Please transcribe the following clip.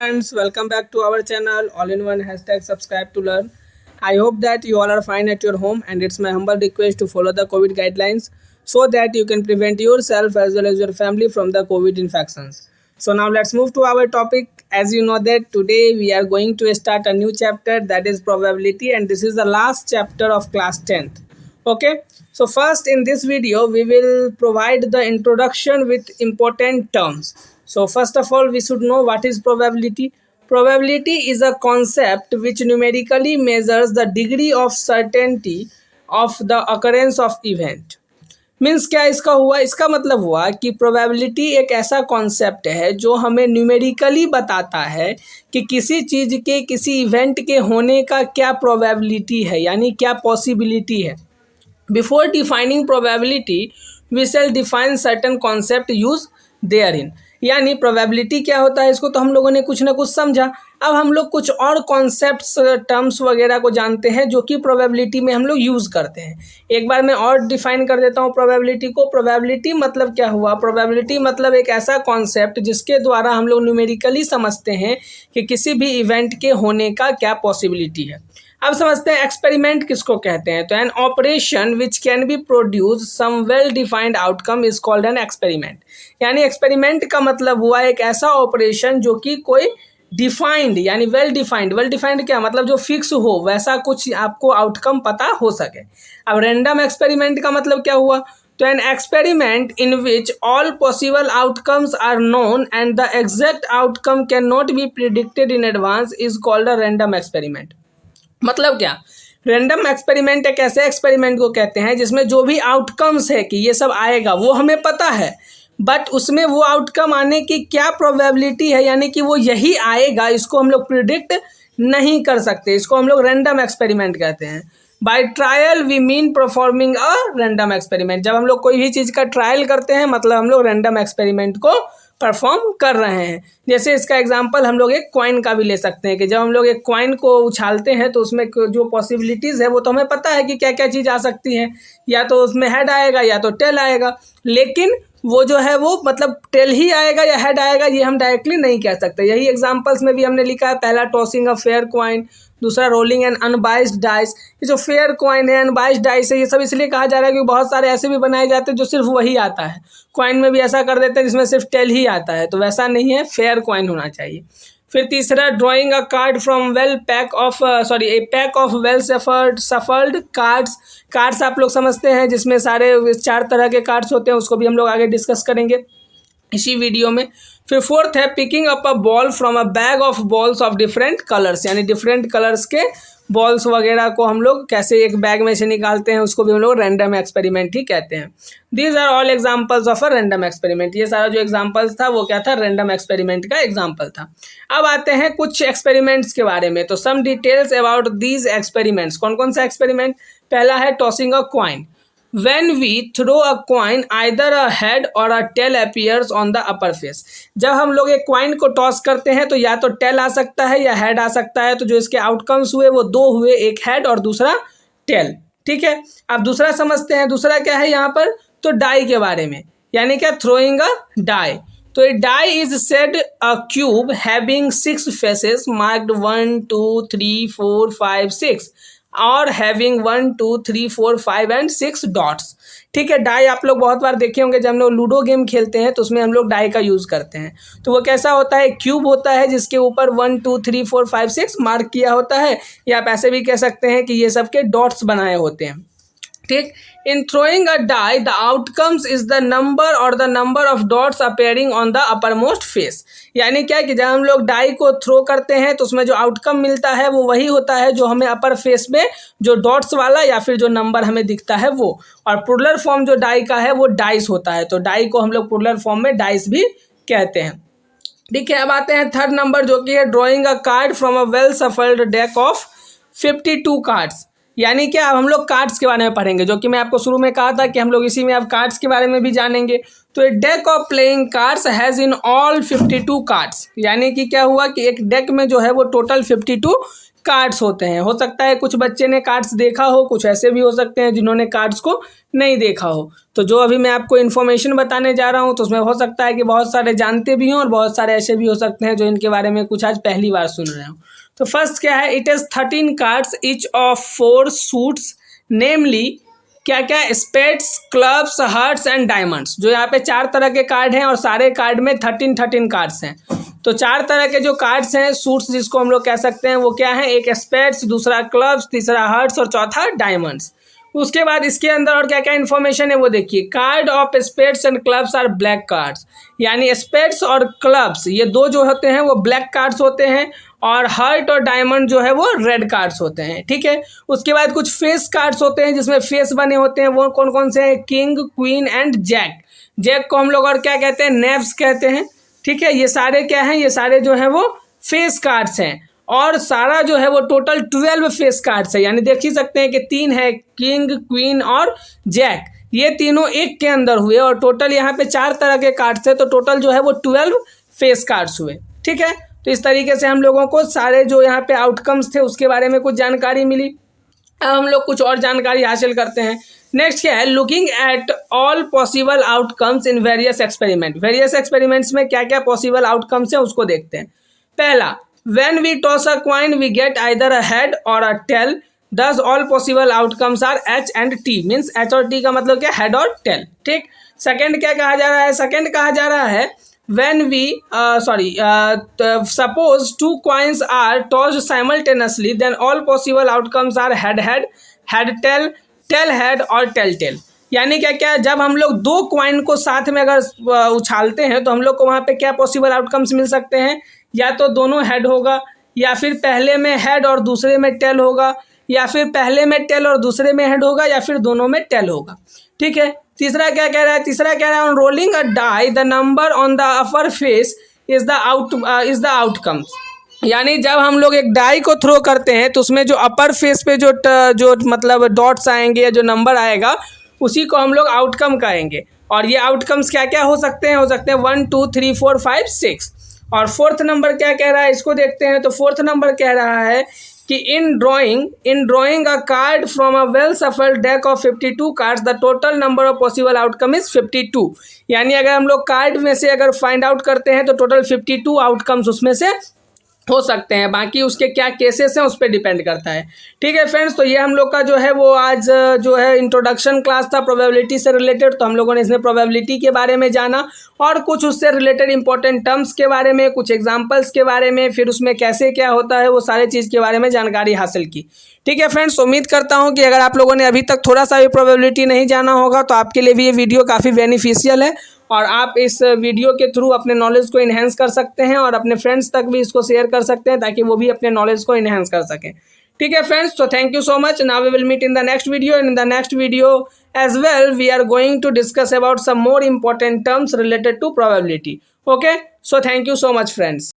Friends, welcome back to our channel all-in-one hashtag subscribe to learn. I hope that you all are fine at your home, and it's my humble request to follow the COVID guidelines so that you can prevent yourself as well as your family from the COVID infections. So now let's move to our topic. As you know that today we are going to start a new chapter, that is probability, and this is the last chapter of class 10th. Okay, so first in this video we will provide the introduction with important terms. So first of all, we should know what is probability. Probability is a concept which numerically measures the degree of certainty of the occurrence of event. Means क्या इसका हुआ, इसका मतलब हुआ कि probability एक ऐसा concept है जो हमें न्यूमेरिकली बताता है कि किसी चीज़ के किसी इवेंट के होने का क्या प्रोबेबिलिटी है, यानी क्या पॉसिबिलिटी है. Before defining probability, we shall define certain concept used therein. यानी प्रोबेबिलिटी क्या होता है, इसको तो हम लोगों ने कुछ ना कुछ समझा. अब हम लोग कुछ और कॉन्सेप्ट्स टर्म्स वगैरह को जानते हैं जो कि प्रोबेबिलिटी में हम लोग यूज़ करते हैं. एक बार मैं और डिफाइन कर देता हूँ प्रोबेबिलिटी को. प्रोबेबिलिटी मतलब क्या हुआ, प्रोबेबिलिटी मतलब एक ऐसा कॉन्सेप्ट जिसके द्वारा हम लोग न्यूमेरिकली समझते हैं कि किसी भी इवेंट के होने का क्या पॉसिबिलिटी है. अब समझते हैं एक्सपेरिमेंट किसको कहते हैं. तो an operation which can be produce some well defined outcome is called an experiment. यानी एक्सपेरिमेंट का मतलब हुआ एक ऐसा ऑपरेशन जो कि कोई डिफाइंड यानी वेल डिफाइंड क्या मतलब जो फिक्स हो, वैसा कुछ आपको आउटकम पता हो सके. अब रैंडम एक्सपेरिमेंट का मतलब क्या हुआ, तो an experiment in which all possible outcomes are known and the exact outcome can not be predicted in advance is called a random experiment. मतलब क्या, रैंडम एक्सपेरिमेंट एक ऐसे एक्सपेरिमेंट को कहते हैं जिसमें जो भी आउटकम्स है कि ये सब आएगा वो हमें पता है, बट उसमें वो आउटकम आने की क्या प्रोबेबिलिटी है, यानी कि वो यही आएगा, इसको हम लोग प्रिडिक्ट नहीं कर सकते. इसको हम लोग रैंडम एक्सपेरिमेंट कहते हैं. By trial we mean performing a random experiment. जब हम लोग कोई भी चीज़ का ट्रायल करते हैं मतलब हम लोग रैंडम एक्सपेरिमेंट को परफॉर्म कर रहे हैं. जैसे इसका एग्जांपल हम लोग एक कॉइन का भी ले सकते हैं कि जब हम लोग एक कॉइन को उछालते हैं तो उसमें जो पॉसिबिलिटीज़ है वो तो हमें पता है कि क्या क्या चीज़ आ सकती है, या तो उसमें हेड आएगा या तो टेल आएगा, लेकिन वो जो है वो मतलब टेल ही आएगा या हेड आएगा ये हम डायरेक्टली नहीं कह सकते. यही एग्जांपल्स में भी हमने लिखा है. पहला टॉसिंग अ फेयर कॉइन, दूसरा रोलिंग एन अनबाइस्ड डाइस. ये जो फेयर कॉइन है, अनबाइस्ड डाइस है, ये सब इसलिए कहा जा रहा है क्योंकि बहुत सारे ऐसे भी बनाए जाते हैं जो सिर्फ वही आता है. कॉइन में भी ऐसा कर देते हैं जिसमें सिर्फ टेल ही आता है, तो वैसा नहीं है, फेयर कॉइन होना चाहिए. फिर तीसरा drawing a card from well pack of A pack of well shuffled cards. Cards आप लोग समझते हैं जिसमें सारे 4 तरह के कार्ड्स होते हैं, उसको भी हम लोग आगे डिस्कस करेंगे इसी वीडियो में. फिर फोर्थ है picking up a ball from a bag of balls of different colours. यानी डिफरेंट कलर्स के बॉल्स वगैरह को हम लोग कैसे एक बैग में से निकालते हैं, उसको भी हम लोग रैंडम एक्सपेरिमेंट ही कहते हैं. These are all examples of a random experiment. ये सारा जो एग्जाम्पल्स था वो क्या था, रैंडम एक्सपेरिमेंट का एग्जाम्पल था. अब आते हैं कुछ एक्सपेरिमेंट्स के बारे में. तो some details about these experiments. कौन कौन सा एक्सपेरिमेंट. पहला है tossing a coin. When we throw a coin, either a head or a tail appears on the upper face. जब हम लोग एक कॉइन को टॉस करते हैं तो या तो टेल आ सकता है या हेड आ सकता है. तो जो इसके आउटकम्स हुए वो 2 हुए, एक हेड और दूसरा टेल. ठीक है, अब दूसरा समझते हैं. दूसरा क्या है यहाँ पर, तो डाई के बारे में. यानी क्या, थ्रोइंग अ डाई. तो a die is said a cube having 6 faces marked 1 2 3 4 5 6 और हैविंग 1 2 3 4 5 एंड 6 डॉट्स. ठीक है, डाई आप लोग बहुत बार देखे होंगे, जब हम लोग लूडो गेम खेलते हैं तो उसमें हम लोग डाई का यूज़ करते हैं. तो वो कैसा होता है, क्यूब होता है जिसके ऊपर 1 2 3 4 5 6 मार्क किया होता है, या आप ऐसे भी कह सकते हैं कि ये सब के डॉट्स बनाए होते हैं. ठीक, in throwing a die the outcomes is the number और the number of dots appearing on the upper most face. यानी क्या कि जब हम लोग डाई को थ्रो करते हैं तो उसमें जो आउटकम मिलता है वो वही होता है जो हमें अपर फेस में जो डॉट्स वाला या फिर जो नंबर हमें दिखता है वो. और प्लुरल फॉर्म जो डाई का है वो डाइस होता है, तो डाई को हम लोग प्लुरल फॉर्म में डाइस भी कहते हैं. ठीक है, अब आते हैं थर्ड नंबर जो कि है drawing a card from a well shuffled deck of 52 cards. यानी क्या, अब हम लोग कार्ड्स के बारे में पढ़ेंगे, जो कि मैं आपको शुरू में कहा था कि हम लोग इसी में अब कार्ड्स के बारे में भी जानेंगे. तो a deck of playing cards has in all 52 cards. यानी कि क्या हुआ कि एक डेक में जो है वो टोटल 52 कार्ड्स होते हैं। हो सकता है कुछ बच्चे ने कार्ड्स देखा हो, कुछ ऐसे भी हो सकते हैं जिन्होंने कार्ड्स को नहीं देखा हो। तो जो अभी मैं आपको इन्फॉर्मेशन बताने जा रहा हूँ तो उसमें हो सकता है कि बहुत सारे जानते भी हों और बहुत सारे ऐसे भी हो सकते हैं जो इनके बारे में कुछ आज पहली बार सुन रहे हो। तो फर्स्ट क्या है, it is 13 cards each of 4 suits, namely क्या क्या, spades, clubs, hearts and diamonds. जो यहाँ पे 4 तरह के कार्ड हैं और सारे कार्ड में 13 कार्ड्स हैं। तो 4 तरह के जो कार्ड्स हैं सूट्स जिसको हम लोग कह सकते हैं वो क्या है, एक स्पेड्स, दूसरा क्लब्स, तीसरा हार्ट्स और चौथा डायमंड्स। उसके बाद इसके अंदर और क्या क्या इन्फॉर्मेशन है वो देखिए। Card of spades and clubs are black cards, यानी स्पेड्स और क्लब्स ये दो जो होते हैं वो ब्लैक कार्ड्स होते हैं और हार्ट और डायमंड जो है वो रेड कार्ड्स होते हैं। ठीक है, उसके बाद कुछ फेस कार्ड्स होते हैं जिसमें फेस बने होते हैं, वो कौन कौन से हैं, king, queen and jack. Jack को हम लोग और क्या कहते हैं, नेब्स कहते हैं। ठीक है, ये सारे क्या हैं, ये सारे जो है वो फेस कार्ड्स हैं और सारा जो है वो टोटल 12 फेस कार्ड्स है। यानी देख ही सकते हैं कि 3 है, किंग, क्वीन और जैक, ये तीनों एक के अंदर हुए और टोटल यहाँ पे 4 तरह के कार्ड्स थे, तो टोटल जो है वो 12 फेस कार्ड्स हुए। ठीक है, तो इस तरीके से हम लोगों को सारे जो यहाँ पे आउटकम्स थे उसके बारे में कुछ जानकारी मिली। अब हम लोग कुछ और जानकारी हासिल करते हैं। नेक्स्ट क्या है, looking at all possible outcomes in various experiment. Various experiments में क्या क्या पॉसिबल आउटकम्स हैं उसको देखते हैं। पहला, when we toss a coin we get either a head or a tail, thus all possible outcomes are H and T. Means H और T का मतलब क्या, हेड और टेल। ठीक, सेकेंड क्या कहा जा रहा है, सेकेंड कहा जा रहा है when we suppose 2 coins are tossed simultaneously, then all possible outcomes are head head, head tail, tail head और tail tail। यानी क्या क्या, जब हम लोग 2 क्वाइन को साथ में अगर उछालते हैं तो हम लोग को वहाँ पे क्या पॉसिबल आउटकम्स मिल सकते हैं, या तो दोनों हेड होगा, या फिर पहले में हेड और दूसरे में टेल होगा, या फिर पहले में टेल और दूसरे में हेड होगा, या फिर दोनों में टेल होगा। ठीक है, तीसरा क्या कह रहा है, तीसरा कह रहा है on rolling a die the number on the upper face is the outcome. यानी जब हम लोग एक डाई को थ्रो करते हैं तो उसमें जो अपर फेस पे जो मतलब डॉट्स आएंगे या जो नंबर आएगा उसी को हम लोग आउटकम कहेंगे। और ये आउटकम्स क्या क्या हो सकते हैं, 1 2 3 4 5 6। और फोर्थ नंबर क्या कह रहा है, इसको देखते हैं। तो फोर्थ नंबर कह रहा है कि in drawing a card from a well shuffled deck of 52 cards the total number of possible outcome is 52। यानी अगर हम लोग कार्ड में से अगर फाइंड आउट करते हैं तो टोटल 52 आउटकम्स उसमें से हो सकते हैं, बाकी उसके क्या केसेस हैं उस पर डिपेंड करता है। ठीक है फ्रेंड्स, तो ये हम लोग का जो है वो आज जो है इंट्रोडक्शन क्लास था प्रोबेबिलिटी से रिलेटेड। तो हम लोगों ने इसमें प्रोबेबिलिटी के बारे में जाना और कुछ उससे रिलेटेड इंपॉर्टेंट टर्म्स के बारे में, कुछ एग्जांपल्स के बारे में, फिर उसमें कैसे क्या होता है वो सारे चीज़ के बारे में जानकारी हासिल की। ठीक है फ्रेंड्स, उम्मीद करता हूँ कि अगर आप लोगों ने अभी तक थोड़ा सा भी प्रोबेबिलिटी नहीं जाना होगा तो आपके लिए भी ये वीडियो काफ़ी बेनिफिशियल है और आप इस वीडियो के थ्रू अपने नॉलेज को इन्हेंस कर सकते हैं और अपने फ्रेंड्स तक भी इसको शेयर कर सकते हैं ताकि वो भी अपने नॉलेज को इन्हेंस कर सकें। ठीक है फ्रेंड्स, तो thank you so much. Now we will meet in the next video, and in the next video as well we are going to discuss about some more important terms related to probability. Okay, so thank you so much friends.